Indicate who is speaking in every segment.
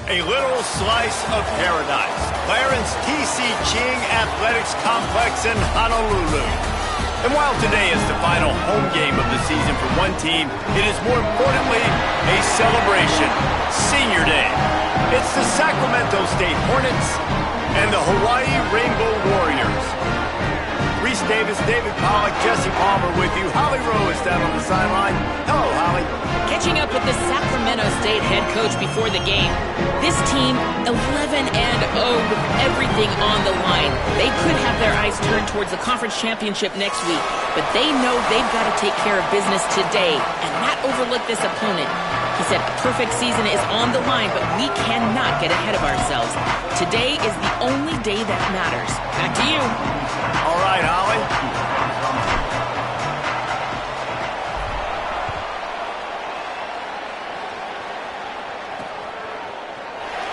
Speaker 1: A little slice of paradise. Clarence T.C. Ching Athletics Complex in Honolulu. And while today is the final home game of the season for one team, it is more importantly a celebration. Senior Day. It's the Sacramento State Hornets and the Hawaii Rainbow Warriors. Reese Davis, David Pollack, Jesse Palmer with you. Holly Rowe is down on the sideline. Hello, Holly.
Speaker 2: Catching up with the Sacramento State head coach before the game. This team, 11-0 with everything on the line. They could have their eyes turned towards the conference championship next week, but they know they've got to take care of business today and not overlook this opponent. He said a perfect season is on the line, but we cannot get ahead of ourselves. Today is the only day that matters. Back to you.
Speaker 1: All right, Holly.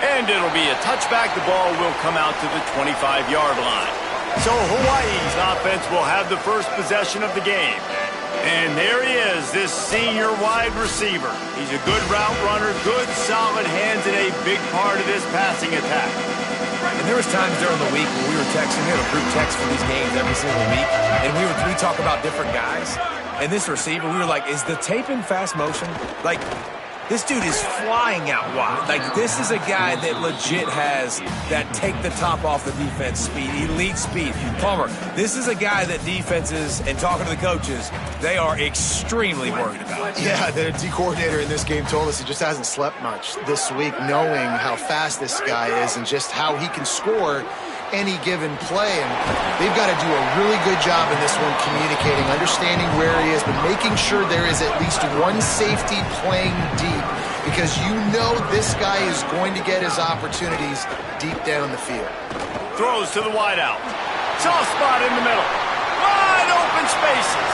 Speaker 1: And it'll be a touchback. The ball will come out to the 25-yard line. So Hawaii's offense will have the first possession of the game. And there he is, this senior wide receiver. He's a good route runner, good solid hands, and a big part of this passing attack.
Speaker 3: And there was times during the week when we were texting. We had a group text for these games every single week, and we talk about different guys. And this receiver, we were like, is the tape in fast motion? Like, this dude is flying out wide. Like, this is a guy that legit has that take the top off the defense speed, elite speed. Palmer, this is a guy that defenses, and talking to the coaches, they are extremely worried about.
Speaker 4: Yeah, the D coordinator in this game told us he just hasn't slept much this week, knowing how fast this guy is and just how he can score any given play. And they've got to do a really good job in this one communicating, understanding where he is, but making sure there is at least one safety playing deep, because you know this guy is going to get his opportunities deep down the field.
Speaker 1: Throws to the wideout. Soft spot in the middle. Wide open spaces.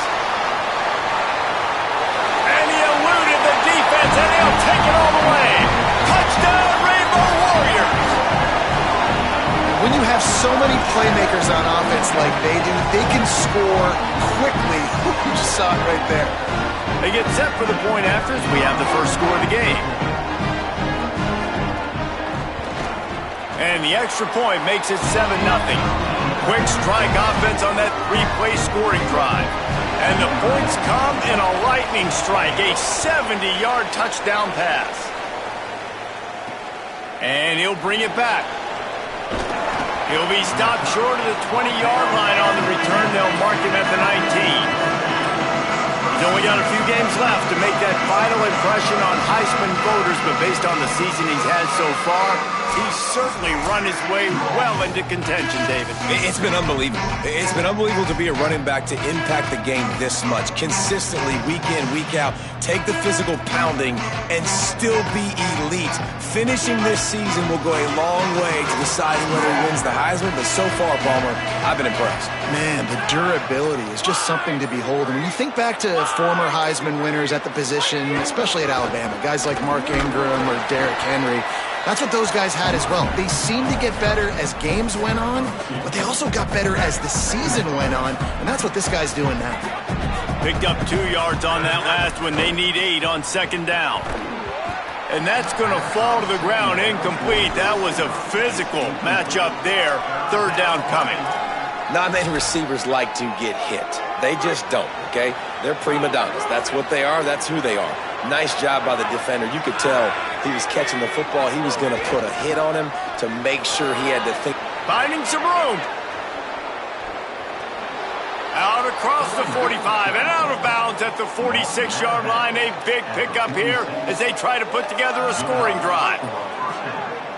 Speaker 1: And he eluded the defense, and he'll take it all the way. Touchdown, Rainbow Warriors.
Speaker 4: When you have so many playmakers on offense like they do, they can score quickly. You just saw it right there.
Speaker 1: They get set for the point after as we have the first score of the game. And the extra point makes it 7-0. Quick strike offense on that three-play scoring drive. And the points come in a lightning strike, a 70-yard touchdown pass. And he'll bring it back. He'll be stopped short of the 20-yard line on the return. They'll mark him at the 19. He's only got a few games left to make that final impression on Heisman voters, but based on the season he's had so far, he's certainly run his way well into contention, David.
Speaker 3: It's been unbelievable. It's been unbelievable to be a running back to impact the game this much. Consistently, week in, week out, take the physical pounding and still be elite. Finishing this season will go a long way to deciding whether he wins the Heisman, but so far, Palmer, I've been impressed.
Speaker 4: Man, the durability is just something to behold. And when you think back to former Heisman winners at the position, especially at Alabama, guys like Mark Ingram or Derrick Henry, that's what those guys had as well. They seemed to get better as games went on, but they also got better as the season went on, and that's what this guy's doing now.
Speaker 1: Picked up 2 yards on that last one. They need 8 on second down. And that's going to fall to the ground incomplete. That was a physical matchup there. Third down coming.
Speaker 3: Not many receivers like to get hit. They just don't, okay? They're prima donnas. That's what they are. That's who they are. Nice job by the defender. You could tell he was catching the football. He was going to put a hit on him to make sure he had to think.
Speaker 1: Finding some room. Out across the 45 and out of bounds at the 46-yard line. A big pickup here as they try to put together a scoring drive.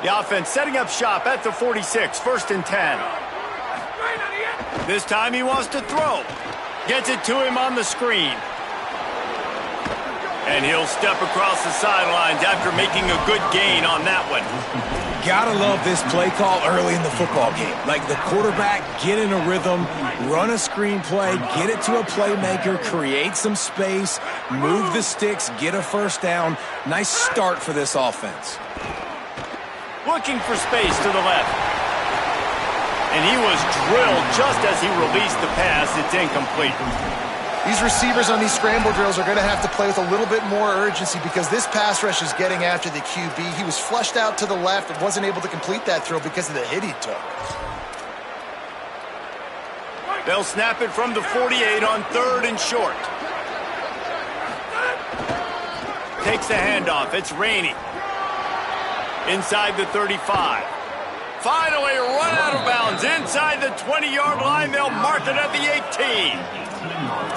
Speaker 1: The offense setting up shop at the 46, 1st and 10. This time he wants to throw. Gets it to him on the screen. And he'll step across the sidelines after making a good gain on that one.
Speaker 3: Gotta love this play call early in the football game. Like the quarterback, get in a rhythm, run a screen play, get it to a playmaker, create some space, move the sticks, get a first down. Nice start for this offense.
Speaker 1: Looking for space to the left. And he was drilled just as he released the pass. It's incomplete.
Speaker 4: These receivers on these scramble drills are going to have to play with a little bit more urgency because this pass rush is getting after the QB. He was flushed out to the left and wasn't able to complete that throw because of the hit he took.
Speaker 1: They'll snap it from the 48 on 3rd and short. Takes the handoff. It's Rainey. Inside the 35. Finally run out of bounds. Inside the 20-yard line, they'll mark it at the 18.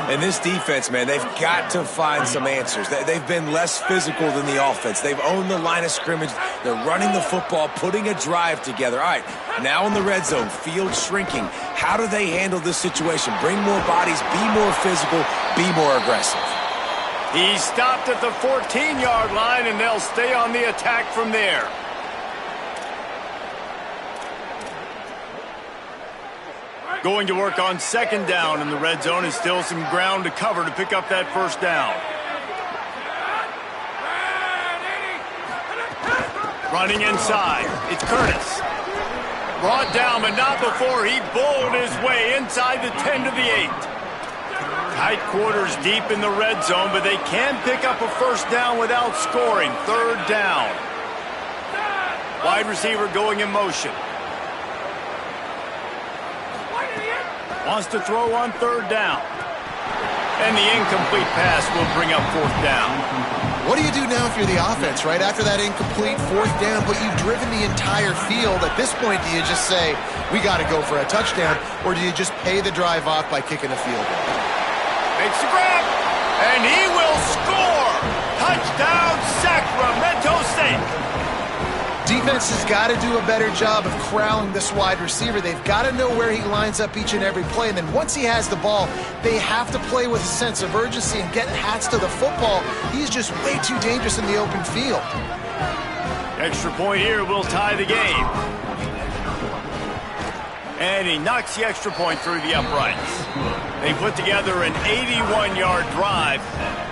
Speaker 3: And this defense, man, they've got to find some answers. They've been less physical than the offense. They've owned the line of scrimmage. They're running the football, putting a drive together. All right, now in the red zone, field shrinking. How do they handle this situation? Bring more bodies, be more physical, be more aggressive.
Speaker 1: He stopped at the 14-yard line, and they'll stay on the attack from there. Going to work on 2nd down in the red zone, and still some ground to cover to pick up that 1st down. Running inside, it's Curtis. Brought down, but not before he bowled his way inside the 10 to the 8. Tight quarters deep in the red zone, but they can pick up a 1st down without scoring. 3rd down. Wide receiver going in motion. Wants to throw on 3rd down. And the incomplete pass will bring up 4th down.
Speaker 4: What do you do now if you're the offense, right? After that incomplete 4th down, but you've driven the entire field. At this point, do you just say, we got to go for a touchdown, or do you just pay the drive off by kicking a field goal?
Speaker 1: Makes the grab, and he will score! Touchdown, Sacramento State!
Speaker 4: Defense has got to do a better job of corralling this wide receiver. They've got to know where he lines up each and every play. And then once he has the ball, they have to play with a sense of urgency and get hats to the football. He's just way too dangerous in the open field.
Speaker 1: Extra point here will tie the game. And he knocks the extra point through the uprights. They put together an 81-yard drive,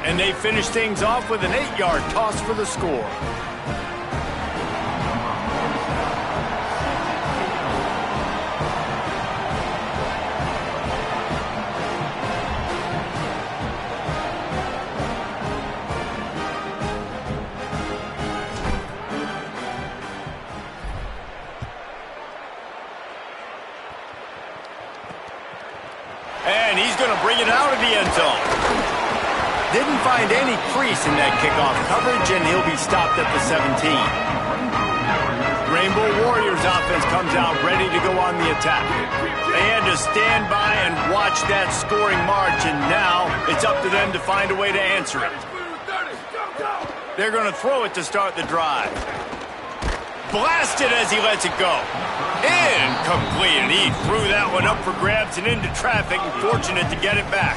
Speaker 1: and they finish things off with an 8-yard toss for the score. And he's going to bring it out of the end zone. Didn't find any crease in that kickoff coverage, and he'll be stopped at the 17. Rainbow Warriors offense comes out ready to go on the attack. They had to stand by and watch that scoring march, and now it's up to them to find a way to answer it. They're going to throw it to start the drive. Blasted as he lets it go. Incomplete, and he threw that one up for grabs and into traffic, and fortunate to get it back.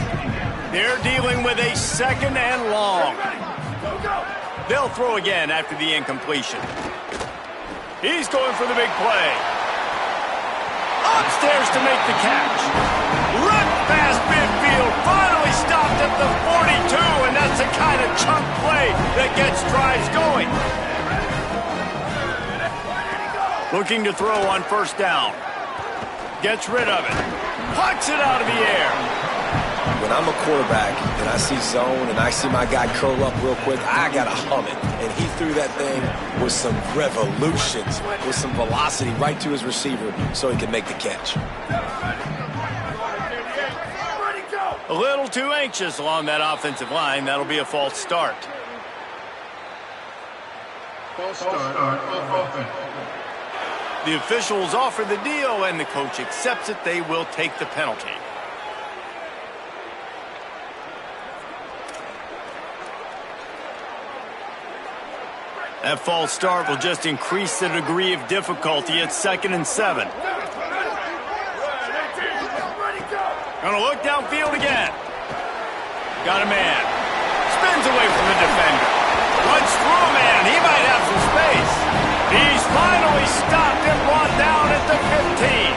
Speaker 1: They're dealing with a 2nd and long. They'll throw again after the incompletion. He's going for the big play. Upstairs to make the catch. Run past midfield, finally stopped at the 42, and that's the kind of chunk play that gets drives going. Looking to throw on 1st down. Gets rid of it. Pucks it out of the air.
Speaker 3: When I'm a quarterback and I see zone and I see my guy curl up real quick, I got to hum it. And he threw that thing with some revolutions, with some velocity right to his receiver so he could make the catch.
Speaker 1: A little too anxious along that offensive line. That'll be a false start.
Speaker 5: False start on offense.
Speaker 1: The officials offer the deal, and the coach accepts it. They will take the penalty. That false start will just increase the degree of difficulty. It's 2nd and 7. Gonna look downfield again. Got a man. Spins away from the defender. Runs through a man. He might have some space. He's finally stopped and brought down at the 15.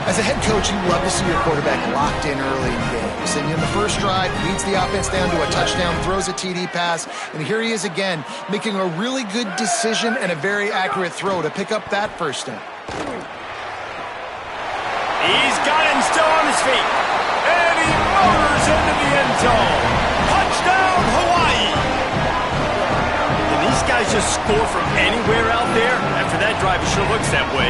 Speaker 4: As a head coach, you love to see your quarterback locked in early in games. And in the first drive, leads the offense down to a touchdown, throws a TD pass, and here he is again, making a really good decision and a very accurate throw to pick up that 1st down.
Speaker 1: He's got him still on his feet. And he motors it zone. Touchdown, Hawaii! Can these guys just score from anywhere out there? After that drive, it sure looks that way.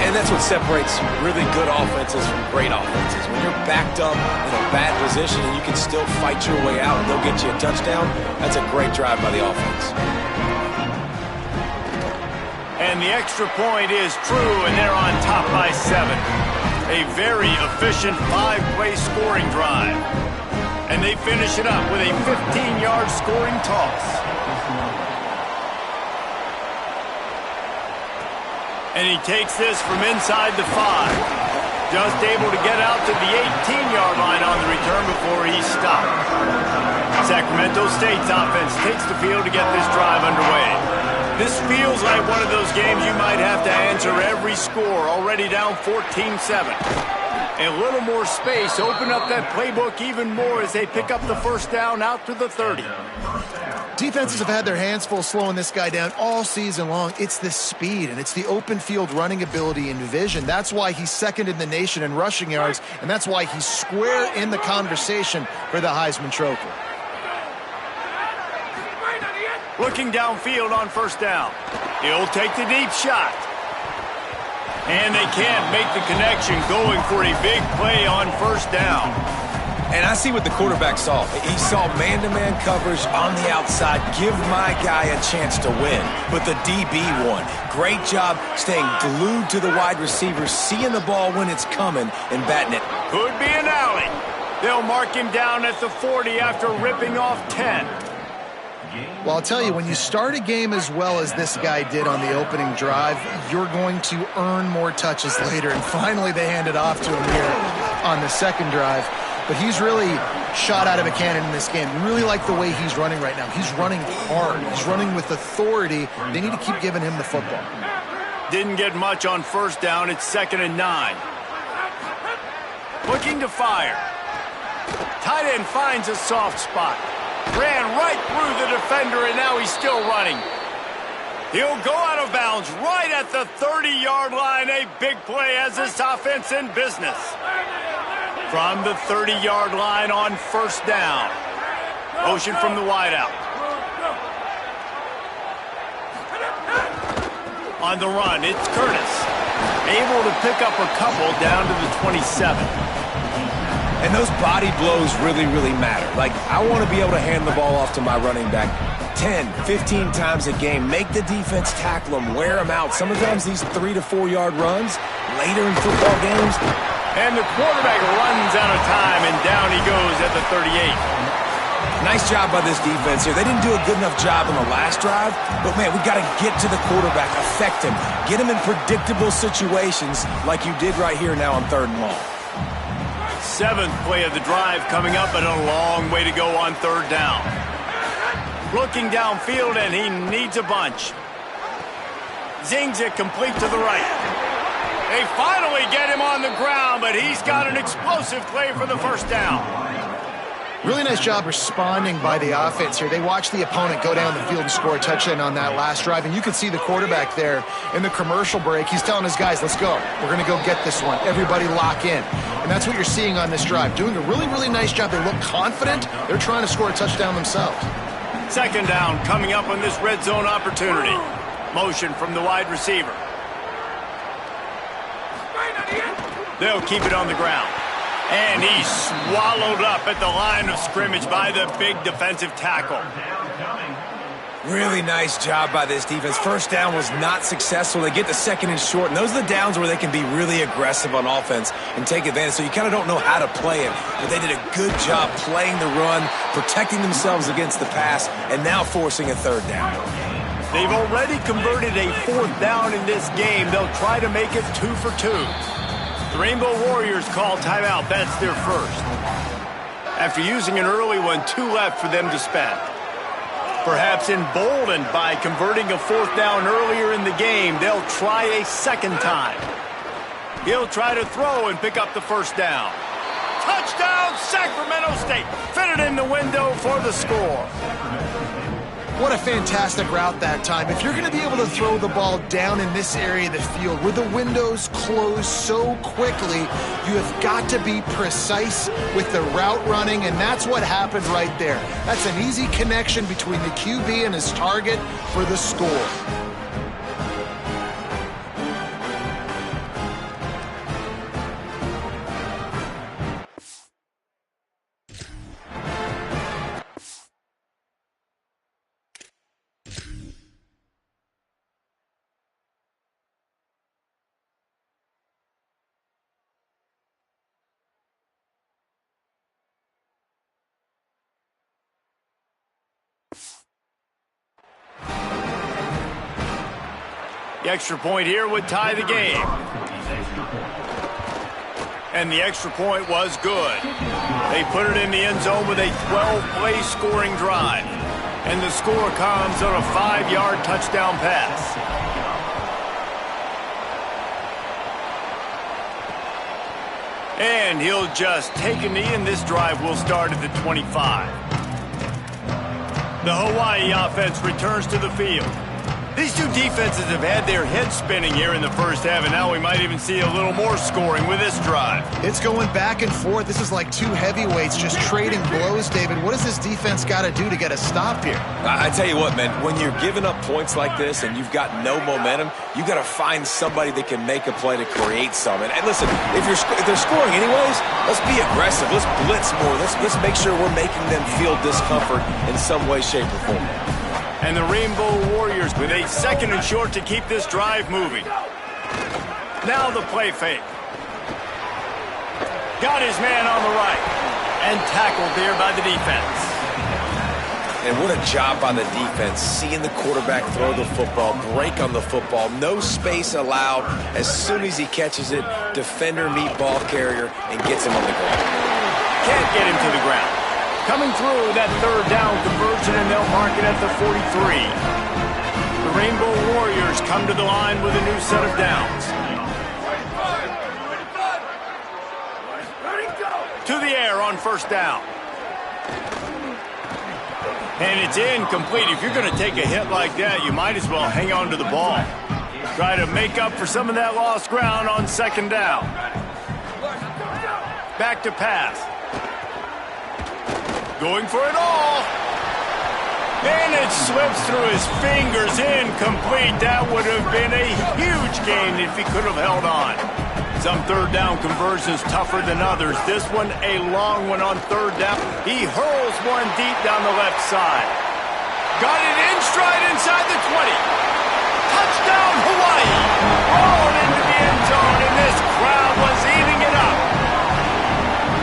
Speaker 3: And that's what separates really good offenses from great offenses. When you're backed up in a bad position and you can still fight your way out and they'll get you a touchdown, that's a great drive by the offense.
Speaker 1: And the extra point is true, and they're on top by 7. A very efficient 5-play scoring drive. And they finish it up with a 15-yard scoring toss. And he takes this from inside the 5. Just able to get out to the 18-yard line on the return before he's stopped. Sacramento State's offense takes the field to get this drive underway. This feels like one of those games you might have to answer every score, already down 14-7. A little more space, open up that playbook even more as they pick up the first down out to the 30.
Speaker 4: Defenses have had their hands full slowing this guy down all season long. It's the speed, and it's the open field running ability and vision. That's why he's second in the nation in rushing yards, and that's why he's square in the conversation for the Heisman Trophy.
Speaker 1: Looking downfield on first down. He'll take the deep shot. And they can't make the connection, going for a big play on first down.
Speaker 3: And I see what the quarterback saw. He saw man-to-man coverage on the outside. Give my guy a chance to win. But the DB won. Great job staying glued to the wide receiver, seeing the ball when it's coming and batting it.
Speaker 1: Could be an alley. They'll mark him down at the 40 after ripping off 10.
Speaker 4: Well, I'll tell you, when you start a game as well as this guy did on the opening drive, you're going to earn more touches later. And finally, they hand it off to him here on the second drive. But he's really shot out of a cannon in this game. You really like the way he's running right now. He's running hard. He's running with authority. They need to keep giving him the football.
Speaker 1: Didn't get much on first down. It's 2nd and 9. Looking to fire. Tight end finds a soft spot. Ran right through the defender, and now he's still running. He'll go out of bounds right at the 30-yard line. A big play as this offense in business. From the 30-yard line on first down. Motion from the wideout. On the run, it's Curtis. Able to pick up a couple down to the 27.
Speaker 3: And those body blows really, really matter. Like, I want to be able to hand the ball off to my running back 10, 15 times a game. Make the defense tackle them, wear them out. Sometimes these 3 to 4 yard runs later in football games.
Speaker 1: And the quarterback runs out of time, and down he goes at the 38.
Speaker 3: Nice job by this defense here. They didn't do a good enough job on the last drive, but, man, we got to get to the quarterback, affect him, get him in predictable situations like you did right here now on 3rd and long.
Speaker 1: 7th play of the drive coming up, and a long way to go on 3rd down. Looking downfield, and he needs a bunch. Zings it complete to the right. They finally get him on the ground, but he's got an explosive play for the first down.
Speaker 4: Really nice job responding by the offense here. They watched the opponent go down the field and score a touchdown on that last drive, and you can see the quarterback there in the commercial break. He's telling his guys, let's go. We're going to go get this one. Everybody lock in. And that's what you're seeing on this drive. Doing a really, really nice job. They look confident. They're trying to score a touchdown themselves.
Speaker 1: 2nd down coming up on this red zone opportunity. Motion from the wide receiver. They'll keep it on the ground. And he's swallowed up at the line of scrimmage by the big defensive tackle.
Speaker 3: Really nice job by this defense. First down was not successful. They get the 2nd and short, and those are the downs where they can be really aggressive on offense and take advantage. So you kind of don't know how to play it, but they did a good job playing the run, protecting themselves against the pass, and now forcing a 3rd down.
Speaker 1: They've already converted a 4th down in this game. They'll try to make it 2 for 2. The Rainbow Warriors call timeout. That's their first. After using an early one, 2 left for them to spend. Perhaps emboldened by converting a 4th down earlier in the game, they'll try a 2nd time. He'll try to throw and pick up the first down. Touchdown, Sacramento State. Fit it in the window for the score.
Speaker 4: What a fantastic route that time. If you're going to be able to throw the ball down in this area of the field where the windows close so quickly, you have got to be precise with the route running, and that's what happened right there. That's an easy connection between the QB and his target for the score.
Speaker 1: The extra point here would tie the game. And the extra point was good. They put it in the end zone with a 12-play scoring drive. And the score comes on a 5-yard touchdown pass. And he'll just take a knee, and this drive will start at the 25. The Hawaii offense returns to the field. These two defenses have had their heads spinning here in the first half, and now we might even see a little more scoring with this drive.
Speaker 4: It's going back and forth. This is like two heavyweights just trading blows, David. What does this defense got to do to get a stop here?
Speaker 3: I tell you what, man, when you're giving up points like this and you've got no momentum, you got to find somebody that can make a play to create some. And listen, if they're scoring anyways, let's be aggressive. Let's blitz more. Let's make sure we're making them feel discomfort in some way, shape, or form.
Speaker 1: And the Rainbow Warriors with a second and short to keep this drive moving. Now the play fake. Got his man on the right. And tackled there by the defense.
Speaker 3: And what a job by the defense, seeing the quarterback throw the football, break on the football, no space allowed. As soon as he catches it, defender meet ball carrier and gets him on the ground.
Speaker 1: Can't get him to the ground. Coming through that third down conversion, and they'll mark it at the 43. The Rainbow Warriors come to the line with a new set of downs. To the air on first down. And it's incomplete. If you're going to take a hit like that, you might as well hang on to the ball. Try to make up for some of that lost ground on second down. Back to pass. Going for it all. And it slips through his fingers, incomplete. That would have been a huge gain if he could have held on. Some third down conversions tougher than others. This one, a long one on third down. He hurls one deep down the left side. Got it in stride inside the 20. Touchdown, Hawaii. Rolled into the end zone, and this crowd was eating it up.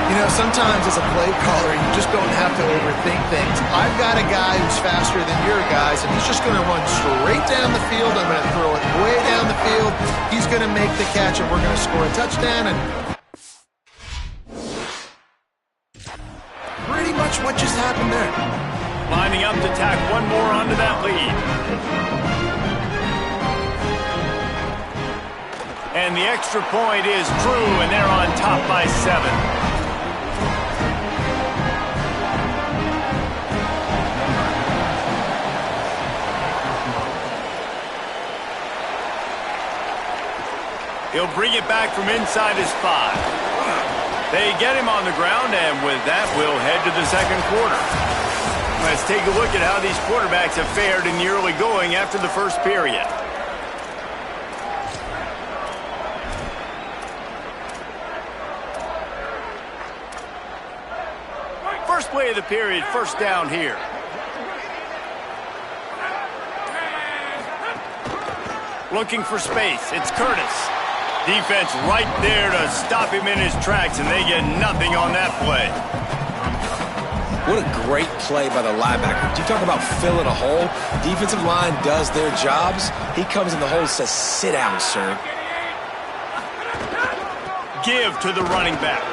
Speaker 4: You know, sometimes as a play caller, you just don't have to overthink things. I've got a guy who's faster than your guys, and he's just going to run straight down the field. I'm going to throw it way down the field. He's going to make the catch, and we're going to score a touchdown. And pretty much what just happened there.
Speaker 1: Lining up to tack one more onto that lead. And the extra point is true, and they're on top by 7. He'll bring it back from inside his 5. They get him on the ground, and with that, we'll head to the second quarter. Let's take a look at how these quarterbacks have fared in the early going after the first period. First play of the period, first down here. Looking for space, it's Curtis. Defense right there to stop him in his tracks, and they get nothing on that play.
Speaker 3: What a great play by the linebacker. You talk about filling a hole. Defensive line does their jobs. He comes in the hole and says, sit down, sir.
Speaker 1: Give to the running back.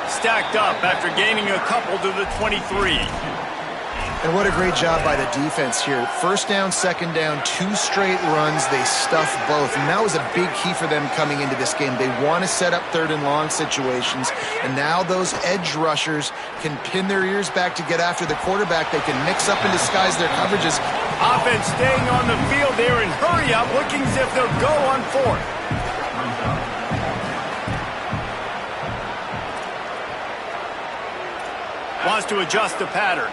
Speaker 1: Stacked up after gaining a couple to the 23.
Speaker 4: And what a great job by the defense here. First down, second down, 2 straight runs. They stuff both. And that was a big key for them coming into this game. They want to set up third and long situations. And now those edge rushers can pin their ears back to get after the quarterback. They can mix up and disguise their coverages.
Speaker 1: Offense staying on the field there and hurry up, looking as if they'll go on fourth. Wants to adjust the pattern.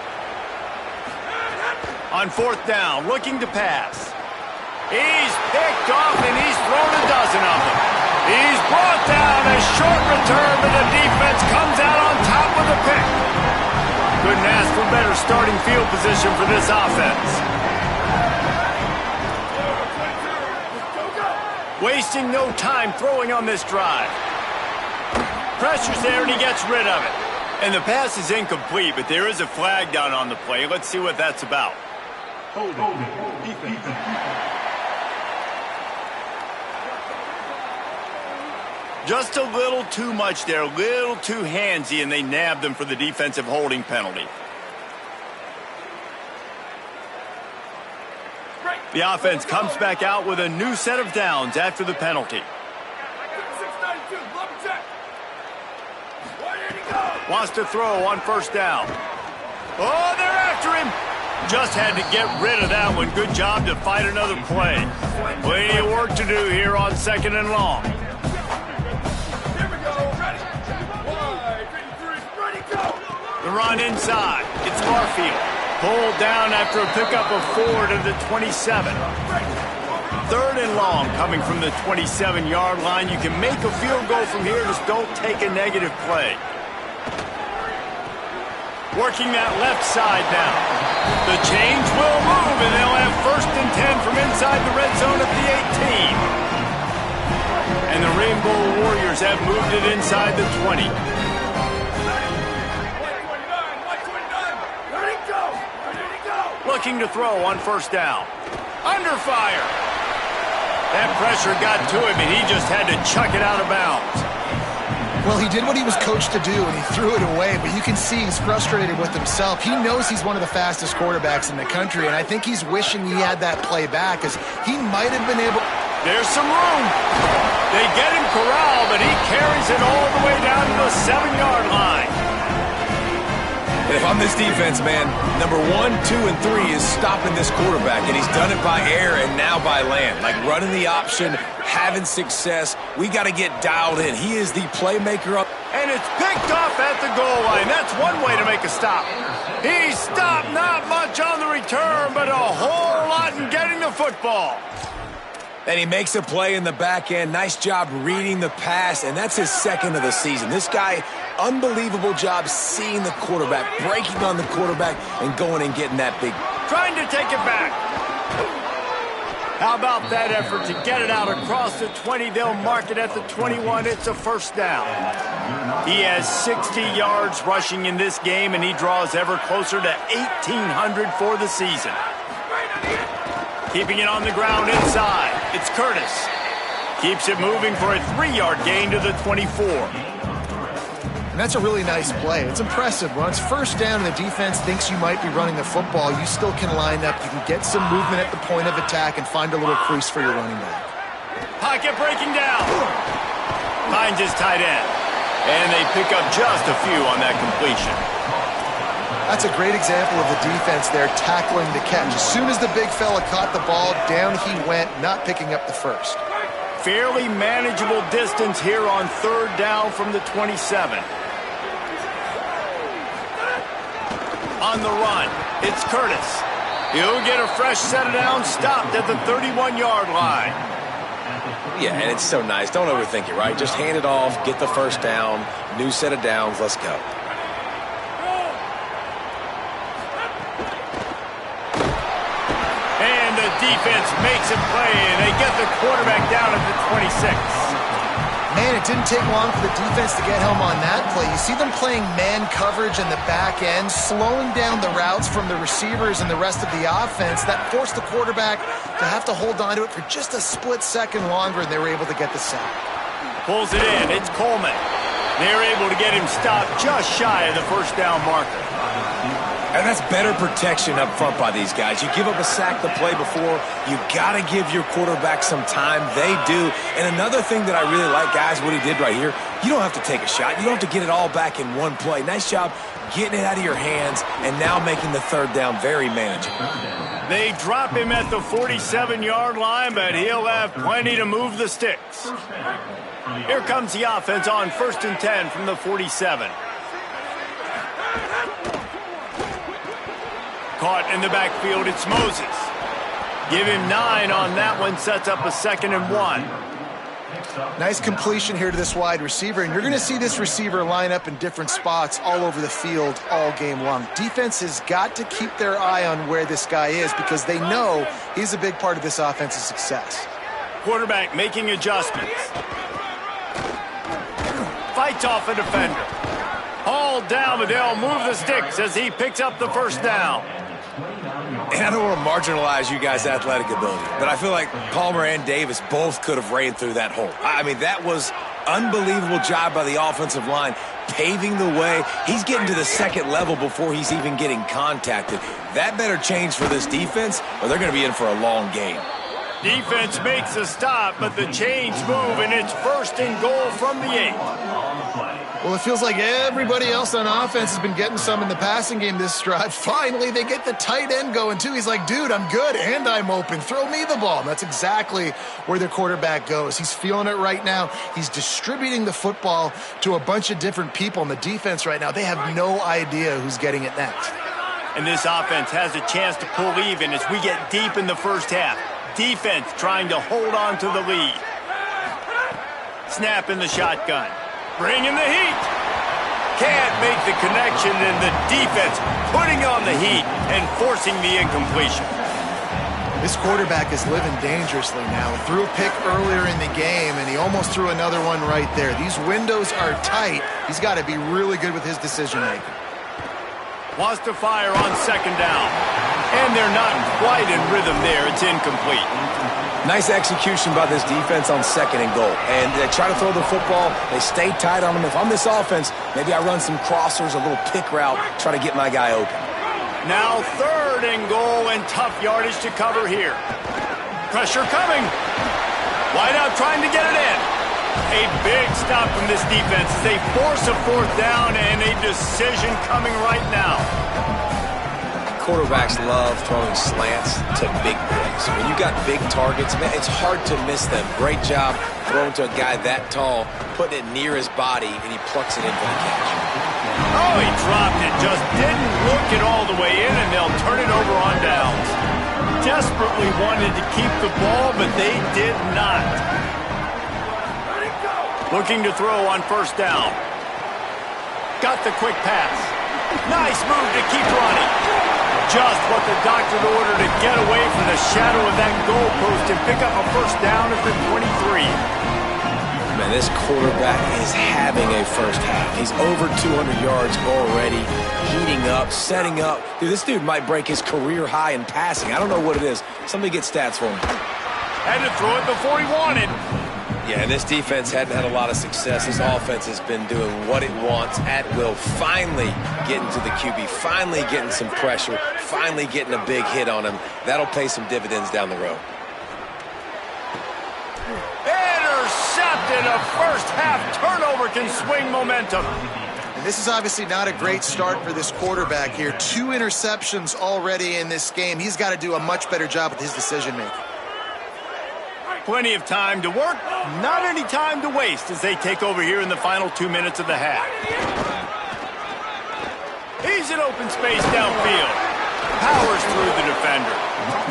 Speaker 1: On fourth down, looking to pass. He's picked off and he's thrown a dozen of them. He's brought down a short return, but the defense comes out on top with a pick. Couldn't ask for better starting field position for this offense. Wasting no time throwing on this drive. Pressure's there and he gets rid of it. And the pass is incomplete, but there is a flag down on the play. Let's see what that's about. Just a little too much there, a little too handsy, and they nabbed them for the defensive holding penalty. The offense comes back out with a new set of downs after the penalty. Wants to throw on first down. Oh, they're after him. Just had to get rid of that one. Good job to fight another play. Plenty of work to do here on second and long. The run inside. It's Garfield. Pulled down after a pickup of 4 to the 27. Third and long coming from the 27-yard line. You can make a field goal from here. Just don't take a negative play. Working that left side now. The change will move, and they'll have first and 10 from inside the red zone at the 18. And the Rainbow Warriors have moved it inside the 20. Looking to throw on first down. Under fire. That pressure got to him, and he just had to chuck it out of bounds.
Speaker 4: Well, he did what he was coached to do, and he threw it away, but you can see he's frustrated with himself. He knows he's one of the fastest quarterbacks in the country, and I think he's wishing he had that play back, because he might have been able...
Speaker 1: There's some room. They get him corralled, but he carries it all the way down to the 7-yard line.
Speaker 3: And if I'm this defense, man, number 1, 2, and 3 is stopping this quarterback, and he's done it by air and now by land. Like running the option, having success. We got to get dialed in. He is the playmaker up.
Speaker 1: And it's picked off at the goal line. That's one way to make a stop. He stopped not much on the return, but a whole lot in getting the football.
Speaker 3: And he makes a play in the back end. Nice job reading the pass, and that's his second of the season. This guy, unbelievable job seeing the quarterback, breaking on the quarterback, and going and getting that big.
Speaker 1: Trying to take it back. How about that effort to get it out across the 20? They'll mark it at the 21. It's a first down. He has 60 yards rushing in this game, and he draws ever closer to 1,800 for the season. Keeping it on the ground inside. It's Curtis. Keeps it moving for a 3-yard gain to the 24.
Speaker 4: And that's a really nice play. It's impressive. When it's first down and the defense thinks you might be running the football, you still can line up. You can get some movement at the point of attack and find a little crease for your running back.
Speaker 1: Pocket breaking down. Finds his tight end. And they pick up just a few on that completion.
Speaker 4: That's a great example of the defense there tackling the catch. As soon as the big fella caught the ball, down he went, not picking up the first.
Speaker 1: Fairly manageable distance here on third down from the 27. On the run, it's Curtis. He'll get a fresh set of downs, stopped at the 31-yard line.
Speaker 3: Yeah, and it's so nice. Don't overthink it, right? Just hand it off, get the first down, new set of downs, let's go.
Speaker 1: And the defense makes a play, and they get the quarterback down at the 26.
Speaker 4: Man, it didn't take long for the defense to get home on that play. You see them playing man coverage in the back end, slowing down the routes from the receivers and the rest of the offense. That forced the quarterback to have to hold on to it for just a split second longer, and they were able to get the sack.
Speaker 1: Pulls it in. It's Coleman. They're able to get him stopped just shy of the first down marker.
Speaker 3: And that's better protection up front by these guys. You give up a sack the play before, you got to give your quarterback some time. They do. And another thing that I really like, guys, what he did right here, you don't have to take a shot. You don't have to get it all back in one play. Nice job getting it out of your hands and now making the third down very manageable.
Speaker 1: They drop him at the 47-yard line, but he'll have plenty to move the sticks. Here comes the offense on 1st and 10 from the 47. Caught in the backfield, it's Moses. Give him 9 on that one, sets up a 2nd and 1.
Speaker 4: Nice completion here to this wide receiver, and you're going to see this receiver line up in different spots all over the field all game long. Defense has got to keep their eye on where this guy is because they know he's a big part of this offense's success.
Speaker 1: Quarterback making adjustments. Fights off a defender. Hauled down, but they'll move the sticks as he picks up the first down.
Speaker 3: And I don't want to marginalize you guys' athletic ability, but I feel like Palmer and Davis both could have ran through that hole. I mean, that was unbelievable job by the offensive line, paving the way. He's getting to the second level before he's even getting contacted. That better change for this defense, or they're going to be in for a long game.
Speaker 1: Defense makes a stop, but the chains move, and it's 1st and goal from the 8.
Speaker 4: Well, it feels like everybody else on offense has been getting some in the passing game this drive. Finally, they get the tight end going, too. He's like, dude, I'm good, and I'm open. Throw me the ball. And that's exactly where their quarterback goes. He's feeling it right now. He's distributing the football to a bunch of different people in the defense right now. They have no idea who's getting it next.
Speaker 1: And this offense has a chance to pull even as we get deep in the first half. Defense trying to hold on to the lead. Snap in the shotgun. Bring in the heat. Can't make the connection, and the defense putting on the heat and forcing the incompletion.
Speaker 4: This quarterback is living dangerously now. Threw a pick earlier in the game, and he almost threw another one right there. These windows are tight. He's got to be really good with his decision-making.
Speaker 1: Wants to fire on 2nd down. And they're not quite in rhythm there. It's incomplete.
Speaker 3: Nice execution by this defense on 2nd and goal. And they try to throw the football. They stay tight on them. If I'm this offense, maybe I run some crossers, a little pick route, try to get my guy open.
Speaker 1: Now 3rd and goal, and tough yardage to cover here. Pressure coming. Wide out trying to get it in. A big stop from this defense as they force a 4th down, and a decision coming right now.
Speaker 3: Quarterbacks love throwing slants to big plays. When you got big targets, man, it's hard to miss them. Great job throwing to a guy that tall, putting it near his body, and he plucks it in for the catch.
Speaker 1: Oh, he dropped it. Just didn't look it all the way in, and they'll turn it over on downs. Desperately wanted to keep the ball, but they did not. Looking to throw on 1st down. Got the quick pass. Nice move to keep running. Just what the doctor ordered to get away from the shadow of that goalpost and pick up a 1st down at the 23.
Speaker 3: Man, this quarterback is having a first half. He's over 200 yards already, heating up, setting up. Dude, this dude might break his career high in passing. I don't know what it is. Somebody get stats for him.
Speaker 1: Had to throw it before he wanted.
Speaker 3: Yeah, and this defense hadn't had a lot of success. This offense has been doing what it wants at will. Finally getting to the QB, finally getting some pressure, finally getting a big hit on him. That'll pay some dividends down the road.
Speaker 1: Intercepted. A first half turnover can swing momentum.
Speaker 4: And this is obviously not a great start for this quarterback here. 2 interceptions already in this game. He's got to do a much better job with his decision-making.
Speaker 1: Plenty of time to work, not any time to waste as they take over here in the final 2 minutes of the half. He's in open space downfield. Powers through the defender.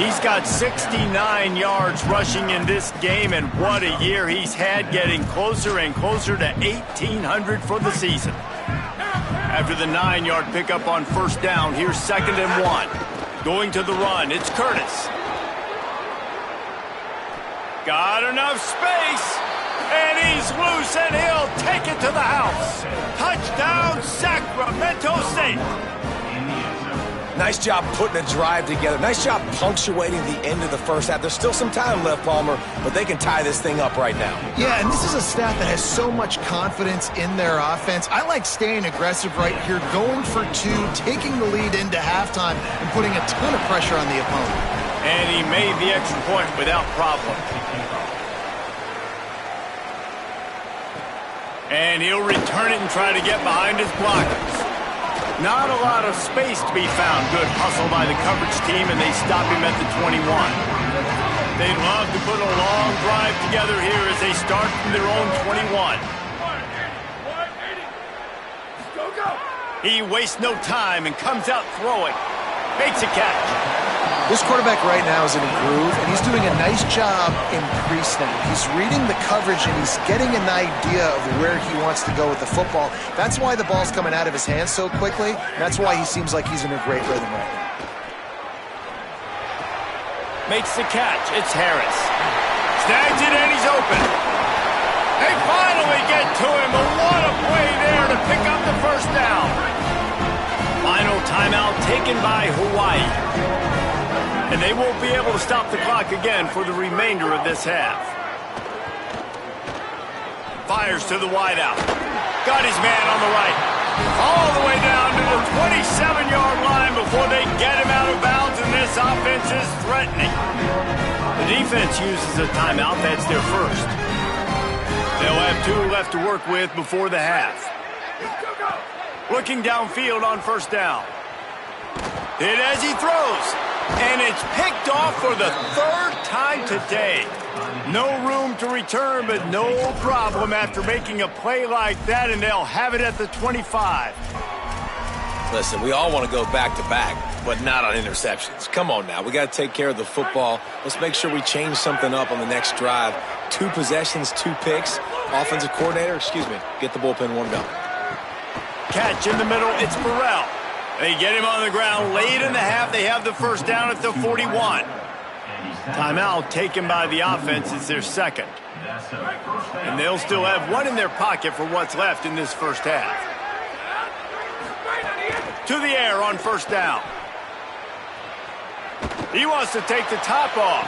Speaker 1: He's got 69 yards rushing in this game, and what a year he's had, getting closer and closer to 1,800 for the season. After the 9-yard pickup on 1st down, here's 2nd and 1. Going to the run, it's Curtis. Got enough space, and he's loose, and he'll take it to the house. Touchdown, Sacramento State.
Speaker 3: Nice job putting a drive together. Nice job punctuating the end of the first half. There's still some time left, Palmer, but they can tie this thing up right now.
Speaker 4: Yeah, and this is a staff that has so much confidence in their offense. I like staying aggressive right here, going for two, taking the lead into halftime, and putting a ton of pressure on the opponent.
Speaker 1: And he made the extra point without problem. And he'll return it and try to get behind his blockers. Not a lot of space to be found. Good hustle by the coverage team, and they stop him at the 21. They'd love to put a long drive together here as they start from their own 21. He wastes no time and comes out throwing. Makes a catch.
Speaker 4: This quarterback right now is in a groove, and he's doing a nice job in pre-snap. He's reading the coverage, and he's getting an idea of where he wants to go with the football. That's why the ball's coming out of his hands so quickly. That's why he seems like he's in a great rhythm right now.
Speaker 1: Makes the catch. It's Harris. Snags it, and he's open. They finally get to him, but what a play there to pick up the first down. Final timeout taken by Hawaii. And they won't be able to stop the clock again for the remainder of this half. Fires to the wideout. Got his man on the right. All the way down to the 27-yard line before they get him out of bounds, and this offense is threatening. The defense uses a timeout. That's their first. They'll have 2 left to work with before the half. Looking downfield on first down. Hit as he throws. And it's picked off for the 3rd time today. No room to return, but no problem after making a play like that, and they'll have it at the 25.
Speaker 3: Listen, we all want to go back-to-back, but not on interceptions. Come on now. We got to take care of the football. Let's make sure we change something up on the next drive. 2 possessions, 2 picks. Offensive coordinator, get the bullpen warmed up.
Speaker 1: Catch in the middle. It's Burrell. They get him on the ground late in the half. They have the first down at the 41. Timeout taken by the offense. It's their second. And they'll still have 1 in their pocket for what's left in this first half. To the air on first down. He wants to take the top off.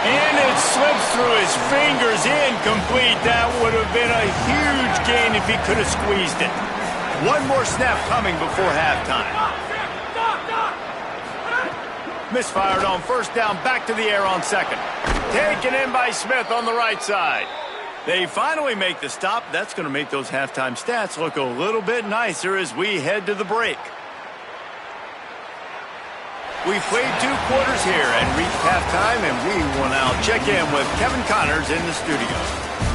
Speaker 1: And it slips through his fingers, incomplete. That would have been a huge gain if he could have squeezed it. 1 more snap coming before halftime. Misfired on first down, back to the air on second. Taken in by Smith on the right side. They finally make the stop. That's going to make those halftime stats look a little bit nicer as we head to the break. We've played 2 quarters here and reached halftime, and we will now check in with Kevin Connors in the studio.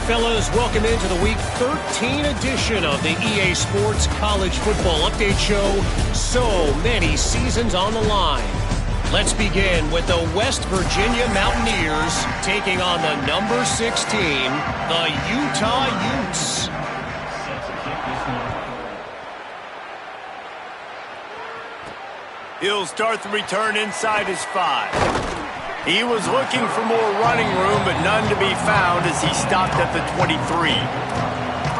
Speaker 6: Fellas, welcome into the Week 13 edition of the EA Sports College Football Update Show. So many seasons on the line. Let's begin with the West Virginia Mountaineers taking on the number 6 team, the Utah Utes.
Speaker 1: He'll start the return inside his 5. He was looking for more running room, but none to be found as he stopped at the 23.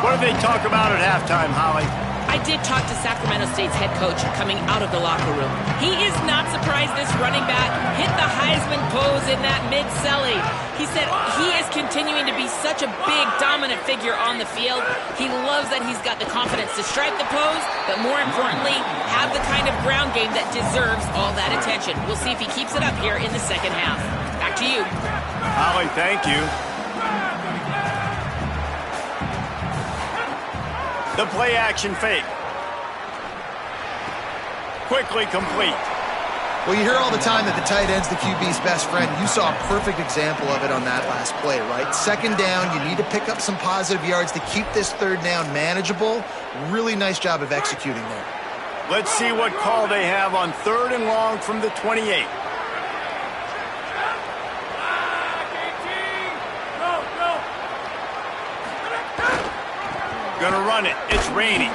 Speaker 1: What did they talk about at halftime, Holly?
Speaker 2: I did talk to Sacramento State's head coach coming out of the locker room. He is not surprised this running back hit the Heisman pose in that mid-celly. He said he is continuing to be such a big, dominant figure on the field. He loves that he's got the confidence to strike the pose, but more importantly, have the kind of ground game that deserves all that attention. We'll see if he keeps it up here in the second half. Back to you.
Speaker 1: Holly, thank you. The play-action fake. Quickly complete.
Speaker 4: Well, you hear all the time that the tight end's the QB's best friend. You saw a perfect example of it on that last play, right? Second down, you need to pick up some positive yards to keep this 3rd down manageable. Really nice job of executing there.
Speaker 1: Let's see what call they have on 3rd and long from the 28. Gonna run it. It's raining.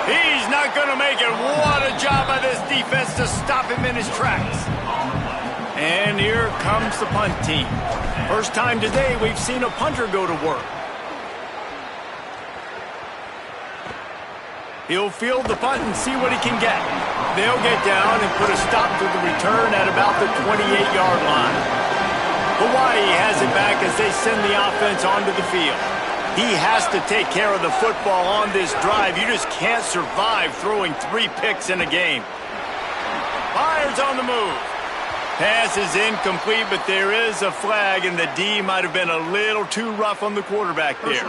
Speaker 1: He's not gonna make it. What a job by this defense to stop him in his tracks. And here comes the punt team. First time today we've seen a punter go to work. He'll field the punt and see what he can get. They'll get down and put a stop to the return at about the 28-yard line. Hawaii has it back as they send the offense onto the field. He has to take care of the football on this drive. You just can't survive throwing 3 picks in a game. Fires on the move. Pass is incomplete, but there is a flag, and the D might have been a little too rough on the quarterback there.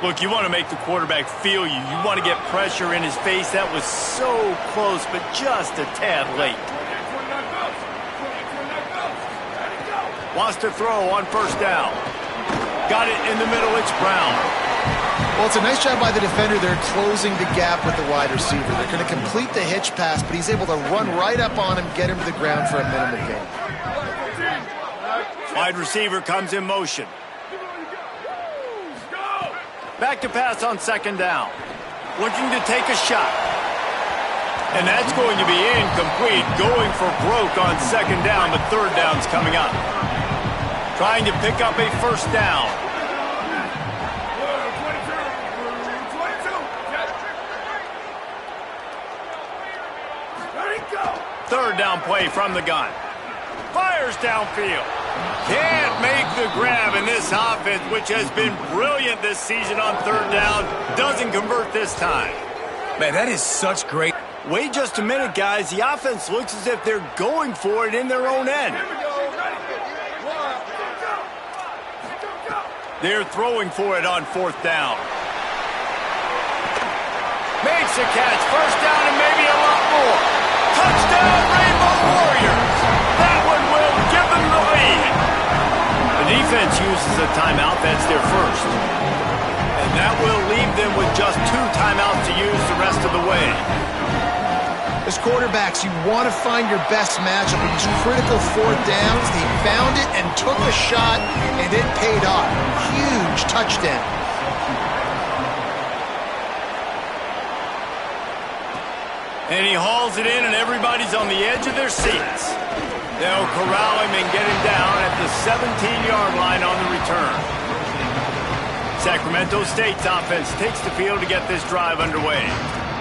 Speaker 1: Look, you want to make the quarterback feel you. You want to get pressure in his face. That was so close, but just a tad late. Wants to throw on first down. Got it in the middle. It's Brown.
Speaker 4: Well, it's a nice job by the defender. They're closing the gap with the wide receiver. They're going to complete the hitch pass, but he's able to run right up on him, get him to the ground for a minimal gain.
Speaker 1: Wide receiver comes in motion. Back to pass on second down. Looking to take a shot. And that's going to be incomplete. Going for broke on second down, but third down's coming up. Trying to pick up a first down. Third down play from the gun. Fires downfield. Can't make the grab, in this offense, which has been brilliant this season on third down, doesn't convert this time.
Speaker 3: Man, that is such great.
Speaker 1: Wait just a minute, guys. The offense looks as if they're going for it in their own end. They're throwing for it on fourth down. Makes a catch. First down and maybe a lot more. Touchdown, Rainbow Warriors. That one will give them the lead. The defense uses a timeout. That's their first. And that will leave them with just 2 timeouts to use the rest of the way.
Speaker 4: As quarterbacks, you want to find your best matchup in these critical fourth downs. They found it and took a shot, and it paid off. Huge touchdown.
Speaker 1: And he hauls it in, and everybody's on the edge of their seats. They'll corral him and get him down at the 17-yard line on the return. Sacramento State's offense takes the field to get this drive underway.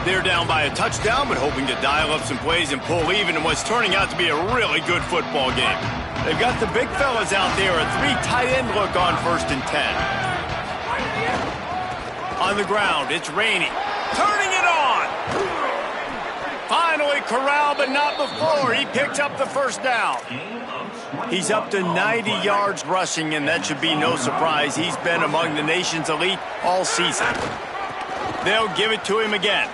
Speaker 1: They're down by a touchdown, but hoping to dial up some plays and pull even in what's turning out to be a really good football game. They've got the big fellas out there, a 3 tight end look on 1st and 10. On the ground, it's Rainey. Turning it on! Finally corralled, but not before. He picks up the first down. He's up to 90 yards rushing, and that should be no surprise. He's been among the nation's elite all season. They'll give it to him again.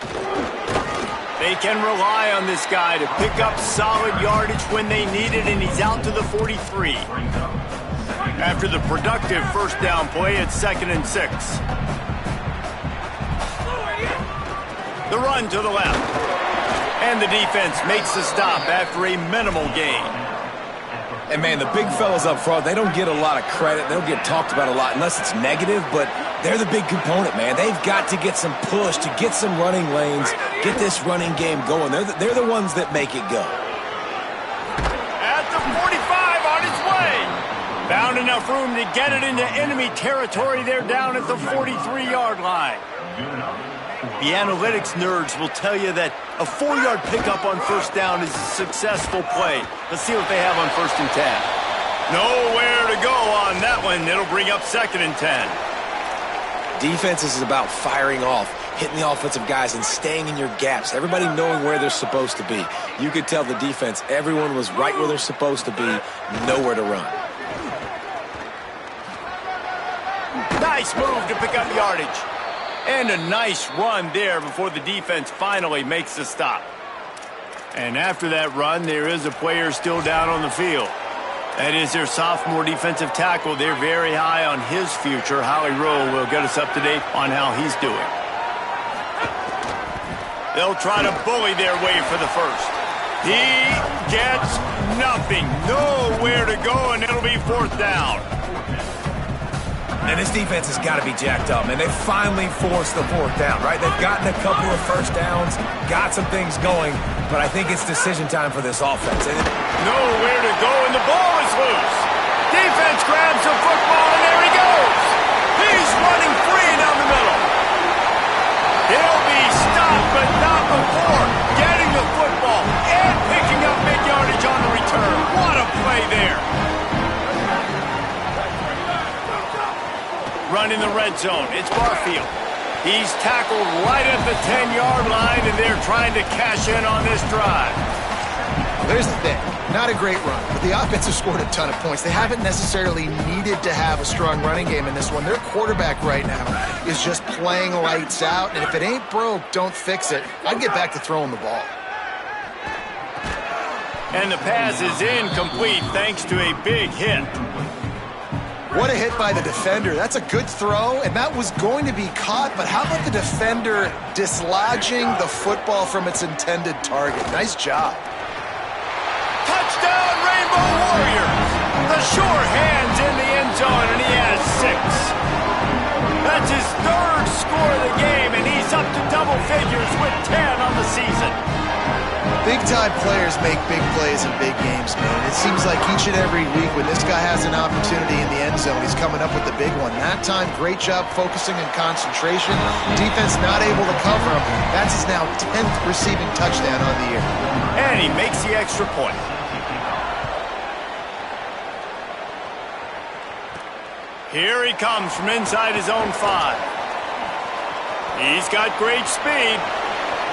Speaker 1: They can rely on this guy to pick up solid yardage when they need it, and he's out to the 43. After the productive first down play, it's 2nd and 6. The run to the left. And the defense makes the stop after a minimal gain.
Speaker 3: And, man, the big fellas up front, they don't get a lot of credit. They don't get talked about a lot unless it's negative, but they're the big component, man. They've got to get some push, to get some running lanes, get this running game going. They're the ones that make it go.
Speaker 1: At the 45 on its way. Found enough room to get it into enemy territory. They're down at the 43-yard line. The analytics nerds will tell you that a 4-yard pickup on first down is a successful play. Let's see what they have on 1st and 10. Nowhere to go on that one. It'll bring up 2nd and 10.
Speaker 3: Defense is about firing off, hitting the offensive guys and staying in your gaps. Everybody knowing where they're supposed to be. You could tell the defense, everyone was right where they're supposed to be, nowhere to run.
Speaker 1: Nice move to pick up yardage. And a nice run there before the defense finally makes the stop. And after that run, there is a player still down on the field. That is their sophomore defensive tackle. They're very high on his future. Howie Rowe will get us up to date on how he's doing. They'll try to bully their way for the first. He gets nothing. Nowhere to go, and it'll be 4th down.
Speaker 3: And this defense has got to be jacked up, man. They finally forced the 4th down, right? They've gotten a couple of first downs, got some things going, but I think it's decision time for this offense.
Speaker 1: Nowhere to go, and the ball is loose. Defense grabs the football, and there he goes. run in the red zone. It's Barfield. He's tackled right at the 10-yard line, and they're trying to cash in on this drive.
Speaker 4: There's the thing. Not a great run, but the offense has scored a ton of points. They haven't necessarily needed to have a strong running game in this one. Their quarterback right now is just playing lights out, and if it ain't broke, don't fix it. I'd get back to throwing the ball.
Speaker 1: And the pass is incomplete thanks to a big hit.
Speaker 4: What a hit by the defender. That's a good throw, and that was going to be caught, but how about the defender dislodging the football from its intended target? Nice job.
Speaker 1: Touchdown, Rainbow Warriors! The sure hands in the end zone, and he has 6. That's his 3rd score of the game, and he's up to double figures with 10 on the season.
Speaker 4: Big-time players make big plays in big games, man. It seems like each and every week when this guy has an opportunity in the end zone, he's coming up with the big one. That time, great job focusing and concentration. Defense not able to cover him. That's his now 10th receiving touchdown on the year.
Speaker 1: And he makes the extra point. Here he comes from inside his own 5. He's got great speed.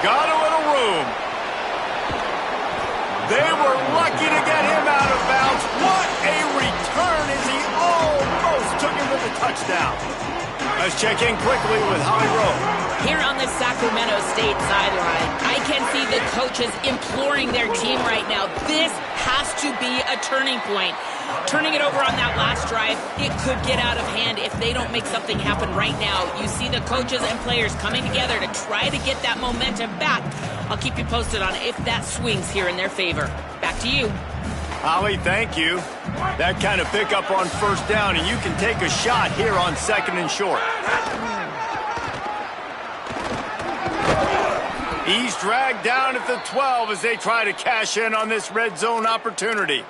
Speaker 1: Got a little room. They were lucky to get him out of bounds. What a return as he almost took him to the touchdown. Let's check in quickly with Holly Rowe.
Speaker 2: Here on the Sacramento State sideline, I can see the coaches imploring their team right now. This has to be a turning point. Turning it over on that last drive, it could get out of hand if they don't make something happen right now. You see the coaches and players coming together to try to get that momentum back. I'll keep you posted on if that swings here in their favor. Back to you.
Speaker 1: Holly, thank you. That kind of pickup on first down, and you can take a shot here on 2nd and short. He's dragged down at the 12 as they try to cash in on this red zone opportunity.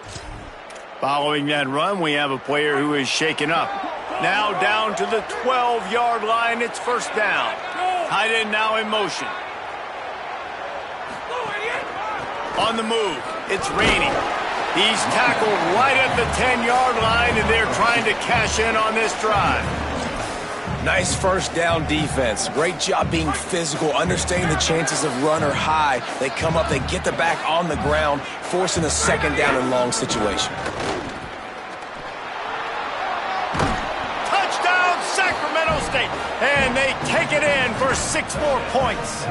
Speaker 1: Following that run, we have a player who is shaken up. Now down to the 12-yard line, it's first down. Tight end now in motion. On the move, it's Rainey. He's tackled right at the 10-yard line, and they're trying to cash in on this drive.
Speaker 3: Nice first down defense. Great job being physical, understanding the chances of run are high. They come up, they get the back on the ground, forcing a 2nd down and long situation.
Speaker 1: Touchdown, Sacramento State! And they take it in for 6 more points.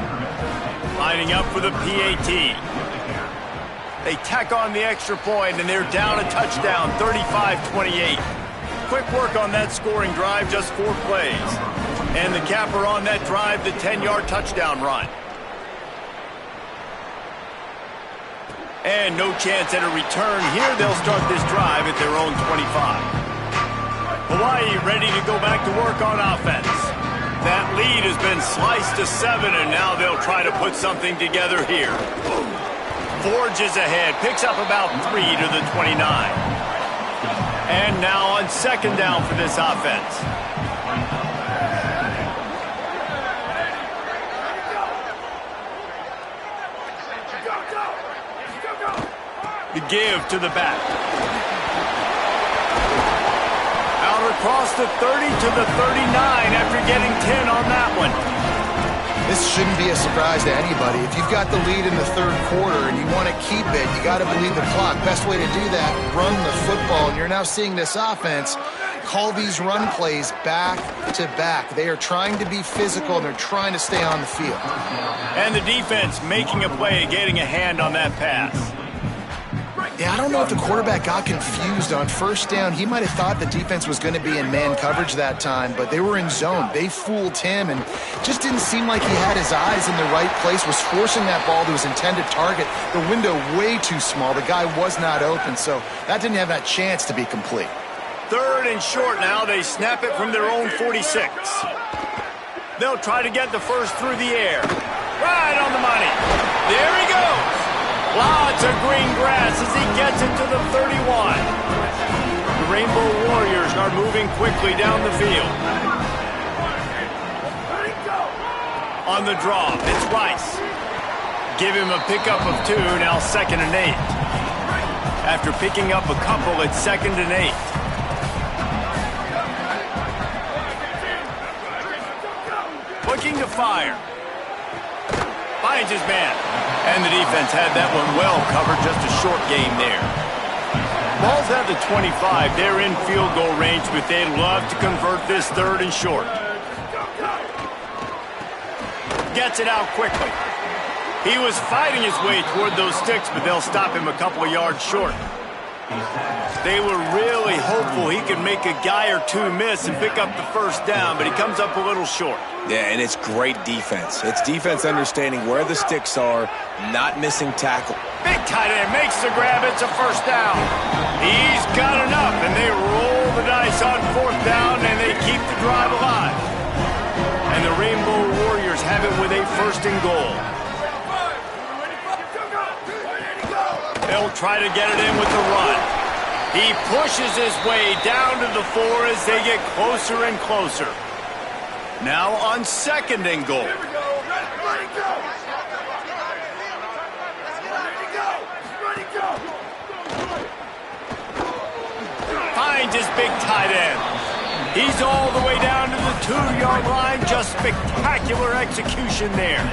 Speaker 1: Lining up for the PAT. They tack on the extra point, and they're down a touchdown, 35-28. Quick work on that scoring drive, just 4 plays. And the capper on that drive, the 10-yard touchdown run. And no chance at a return here. They'll start this drive at their own 25. Hawaii ready to go back to work on offense. That lead has been sliced to 7, and now they'll try to put something together here. Forges ahead, picks up about 3 to the 29. And now on 2nd down for this offense. The give to the back. Out across the 30 to the 39 after getting 10 on that one.
Speaker 4: This shouldn't be a surprise to anybody. If you've got the lead in the 3rd quarter and you want to keep it, you got to bleed the clock. Best way to do that, run the football. And you're now seeing this offense call these run plays back to back. They are trying to be physical, and they're trying to stay on the field.
Speaker 1: And the defense making a play, getting a hand on that pass.
Speaker 4: Yeah, I don't know if the quarterback got confused on first down. He might have thought the defense was going to be in man coverage that time, but they were in zone. They fooled him, and just didn't seem like he had his eyes in the right place, was forcing that ball to his intended target. The window way too small. The guy was not open, so that didn't have that chance to be complete.
Speaker 1: 3rd and short now. They snap it from their own 46. They'll try to get the first through the air. Right on the money. There he goes. Lots of green grass as he gets it to the 31. The Rainbow Warriors are moving quickly down the field. On the draw, it's Rice. Give him a pickup of 2, now 2nd and 8. After picking up a couple, it's 2nd and 8. looking to fire. Finds his man. And the defense had that one well covered, just a short game there. Ball's at the 25. They're in field goal range, but they'd love to convert this third and short. Gets it out quickly. He was fighting his way toward those sticks, but they'll stop him a couple of yards short. They were really hopeful he could make a guy or two miss and pick up the first down, but he comes up a little short.
Speaker 3: Yeah, and it's great defense. It's defense understanding where the sticks are, not missing tackle.
Speaker 1: Big tight end makes the grab. It's a first down. He's got enough, and they roll the dice on fourth down, and they keep the drive alive. And the Rainbow Warriors have it with a first and goal. They'll try to get it in with the run. He pushes his way down to the 4 as they get closer and closer. Now on second and goal. Finds his big tight end. He's all the way down to the 2-yard line. Just spectacular execution there.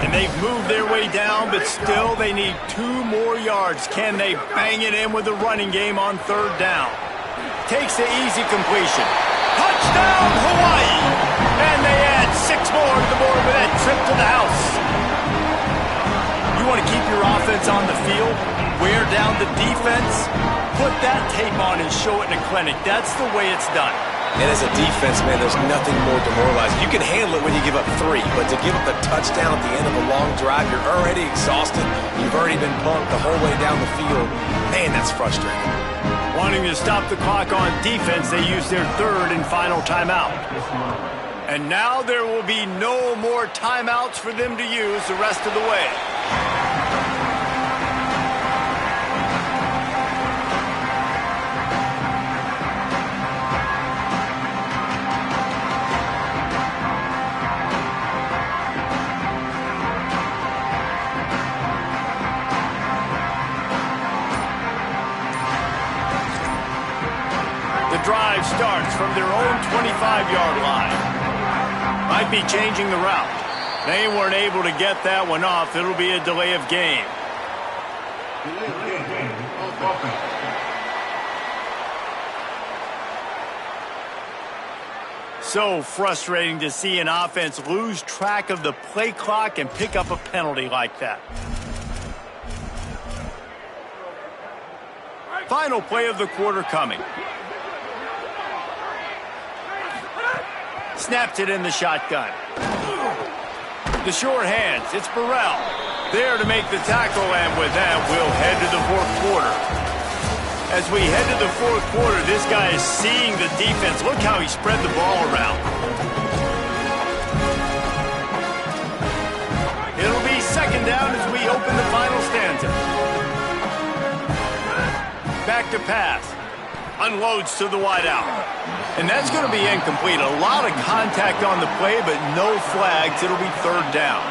Speaker 1: And they've moved their way down, but still they need 2 more yards. Can they bang it in with the running game on third down? Takes the easy completion. Touchdown, Hawaii! And they add 6 more to the board with that trip to the house. You want to keep your offense on the field? Wear down the defense? Put that tape on and show it in a clinic. That's the way it's done.
Speaker 3: And as a defense, man, there's nothing more demoralizing. You can handle it when you give up 3, but to give up the touchdown at the end of a long drive, you're already exhausted. You've already been pumped the whole way down the field. Man, that's frustrating.
Speaker 1: Wanting to stop the clock on defense, they use their third and final timeout. And now there will be no more timeouts for them to use the rest of the way. Drive starts from their own 25-yard line. Might be changing the route. They weren't able to get that one off. It'll be a delay of game. So frustrating to see an offense lose track of the play clock and pick up a penalty like that. Final play of the quarter coming. Snaps it in the shotgun. The short hands. It's Burrell. There to make the tackle, and with that, we'll head to the fourth quarter. As we head to the fourth quarter, this guy is seeing the defense. Look how he spread the ball around. It'll be second down as we open the final stanza. Back to pass. Unloads to the wideout. And that's going to be incomplete. A lot of contact on the play, but no flags. It'll be third down.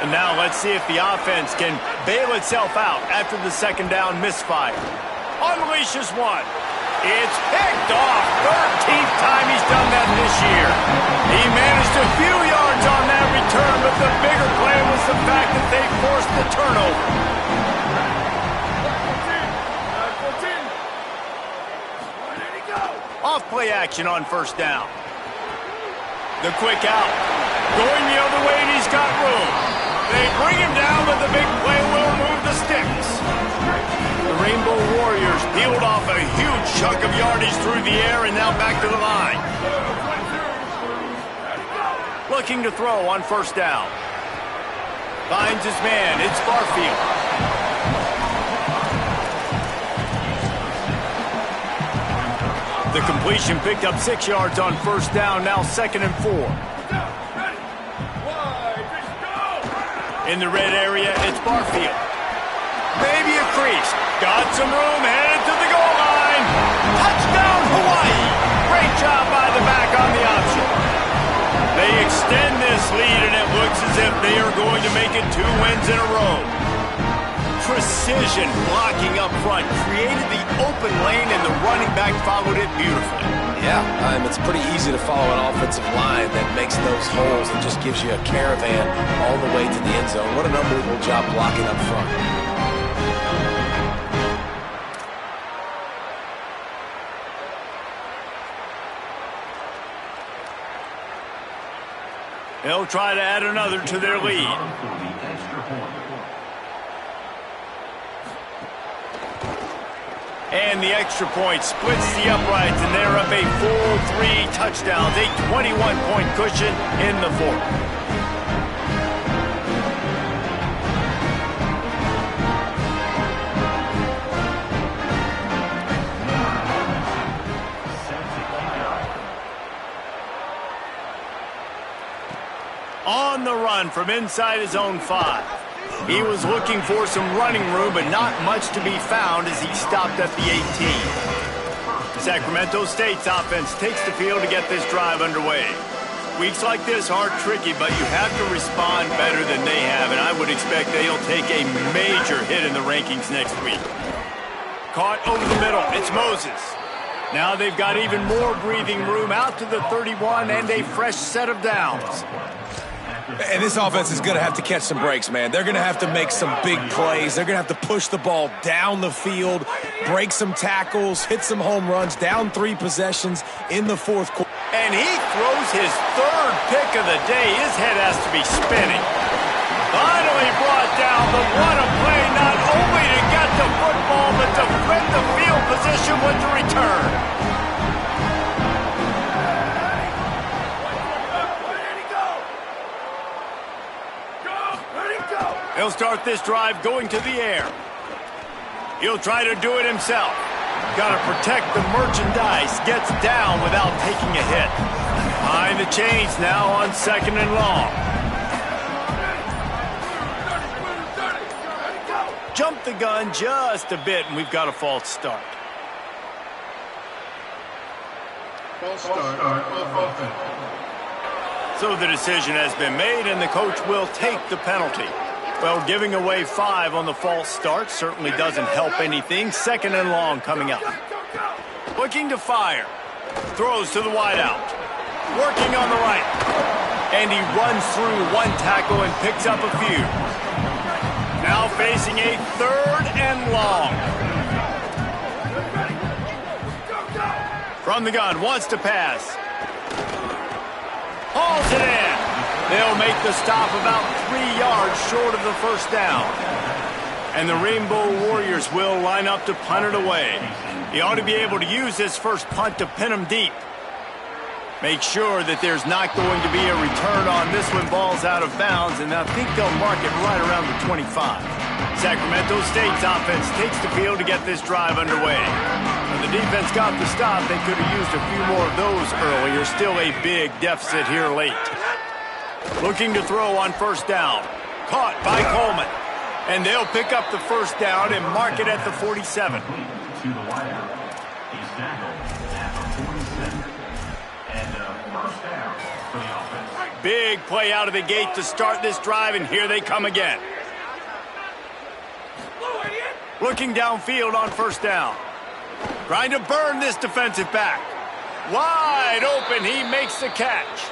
Speaker 1: And now let's see if the offense can bail itself out after the second down misfire. Unleashes one. It's picked off. 13th time he's done that this year. He managed a few yards on that return, but the bigger play was the fact that they forced the turnover. Off play action on first down. The quick out. Going the other way, and he's got room. They bring him down, but the big play will move the sticks. The Rainbow Warriors peeled off a huge chunk of yardage through the air and now back to the line. Looking to throw on first down. Finds his man. It's Barfield. The completion picked up 6 yards on first down, now second and 4. In the red area, it's Barfield. Maybe a crease. Got some room, headed to the goal line. Touchdown, Hawaii. Great job by the back on the option. They extend this lead, and it looks as if they are going to make it 2 wins in a row. Precision blocking up front created the open lane, and the running back followed it beautifully.
Speaker 3: Yeah, it's pretty easy to follow an offensive line that makes those holes and just gives you a caravan all the way to the end zone. What an unbelievable job blocking up front.
Speaker 1: They'll try to add another to their lead. And the extra point splits the uprights, and they're up a full 3 touchdowns, a 21-point cushion in the fourth. On the run from inside his own 5. He was looking for some running room, but not much to be found as he stopped at the 18. Sacramento State's offense takes the field to get this drive underway. Weeks like this are tricky, but you have to respond better than they have, and I would expect they'll take a major hit in the rankings next week. Caught over the middle. It's Moses. Now they've got even more breathing room out to the 31 and a fresh set of downs.
Speaker 3: And this offense is going to have to catch some breaks, man. They're going to have to make some big plays. They're going to have to push the ball down the field, break some tackles, hit some home runs, down 3 possessions in the fourth quarter.
Speaker 1: And he throws his 3rd pick of the day. His head has to be spinning. Finally brought down, but what a play, not only to get the football, but to flip the field position with the return. He'll start this drive going to the air. He'll try to do it himself. Got to protect the merchandise. Gets down without taking a hit. Behind the chains now on 2nd and long. Jump the gun just a bit, and we've got a false start.
Speaker 5: False start off offense.
Speaker 1: So the decision has been made, and the coach will take the penalty. Well, giving away 5 on the false start certainly doesn't help anything. 2nd and long coming up. Looking to fire. Throws to the wideout. Working on the right. And he runs through 1 tackle and picks up a few. Now facing a 3rd and long. From the gun, wants to pass. Hauls it in. They'll make the stop about 3 yards short of the first down. And the Rainbow Warriors will line up to punt it away. He ought to be able to use this first punt to pin them deep. Make sure that there's not going to be a return on this when ball's out of bounds, and I think they'll mark it right around the 25. Sacramento State's offense takes the field to get this drive underway. When the defense got the stop, they could have used a few more of those earlier. Still a big deficit here late. Looking to throw on 1st down. Caught by Coleman. And they'll pick up the 1st down and mark it at the 47. Big play out of the gate to start this drive, and here they come again. Looking downfield on 1st down. Trying to burn this defensive back. Wide open, he makes the catch.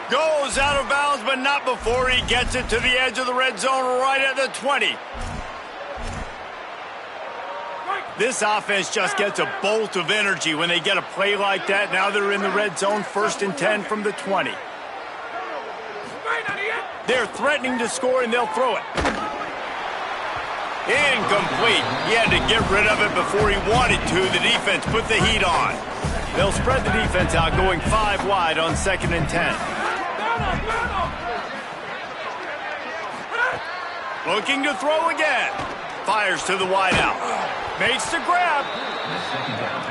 Speaker 1: Goes out of bounds, but not before he gets it to the edge of the red zone right at the 20. This offense just gets a bolt of energy when they get a play like that. Now they're in the red zone, 1st and 10 from the 20. They're threatening to score, and they'll throw it. Incomplete. He had to get rid of it before he wanted to. The defense put the heat on. They'll spread the defense out, going 5 wide on 2nd and 10. Looking to throw again. Fires to the wideout. Makes the grab.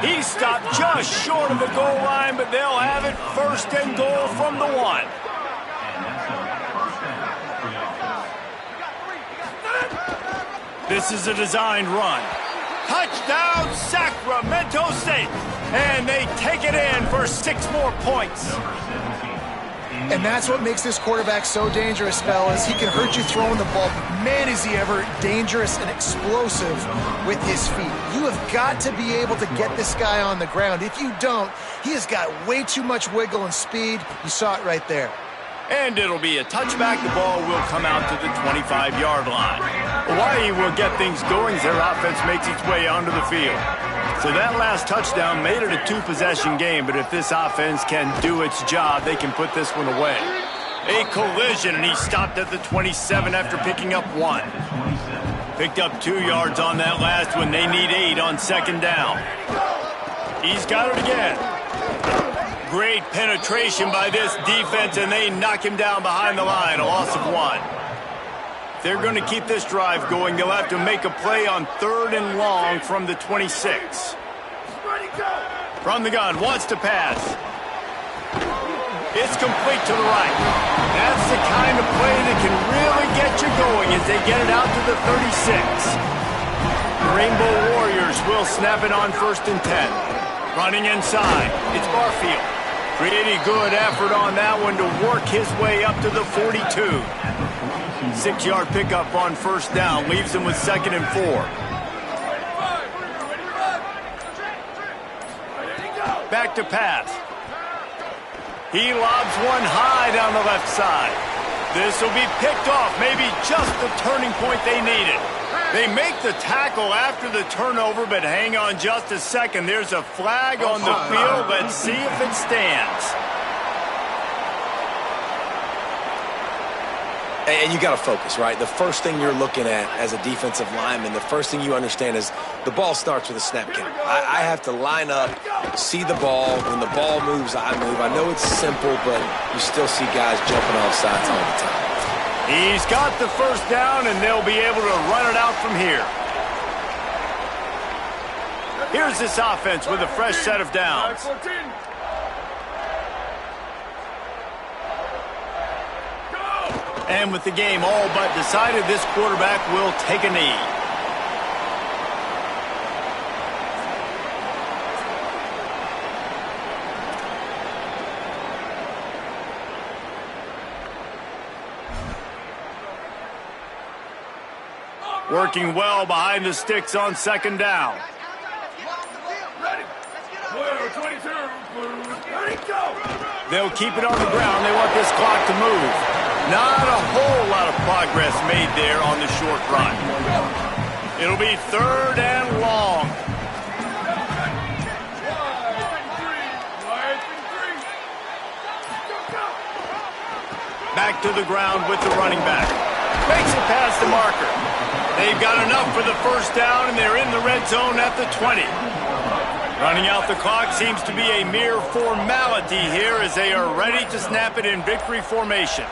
Speaker 1: He stopped just short of the goal line, but they'll have it 1st and goal from the 1. This is a designed run. Touchdown, Sacramento State. And they take it in for 6 more points.
Speaker 4: And that's what makes this quarterback so dangerous, fellas. He can hurt you throwing the ball, but man, is he ever dangerous and explosive with his feet. You have got to be able to get this guy on the ground. If you don't, he has got way too much wiggle and speed. You saw it right there.
Speaker 1: And it'll be a touchback. The ball will come out to the 25-yard line. Hawaii will get things going as their offense makes its way onto the field. So that last touchdown made it a two-possession game, but if this offense can do its job, they can put this one away. A collision, and he stopped at the 27 after picking up 1. Picked up 2 yards on that last one. They need 8 on second down. He's got it again. Great penetration by this defense, and they knock him down behind the line, a loss of 1. If they're going to keep this drive going, they'll have to make a play on 3rd and long from the 26. From the gun, wants to pass. It's complete to the right. That's the kind of play that can really get you going as they get it out to the 36. The Rainbow Warriors will snap it on 1st and 10. Running inside, it's Barfield. Pretty good effort on that one to work his way up to the 42. 6-yard pickup on 1st down leaves him with 2nd and 4. Back to pass. He lobs one high down the left side. This will be picked off, maybe just the turning point they needed. They make the tackle after the turnover, but hang on just a second. There's a flag on the field. Let's see if it stands.
Speaker 3: And you got to focus, right? The first thing you're looking at as a defensive lineman, the first thing you understand is the ball starts with a snap count. I have to line up, see the ball. When the ball moves, I move. I know it's simple, but you still see guys jumping off sides all the time.
Speaker 1: He's got the 1st down, and they'll be able to run it out from here. Here's this offense with a fresh set of downs. And with the game all but decided, this quarterback will take a knee. Working well behind the sticks on 2nd down. They'll keep it on the ground. They want this clock to move. Not a whole lot of progress made there on the short run. It'll be 3rd and long. Back to the ground with the running back. Makes it past the marker. They've got enough for the 1st down, and they're in the red zone at the 20. Running out the clock seems to be a mere formality here as they are ready to snap it in victory formation.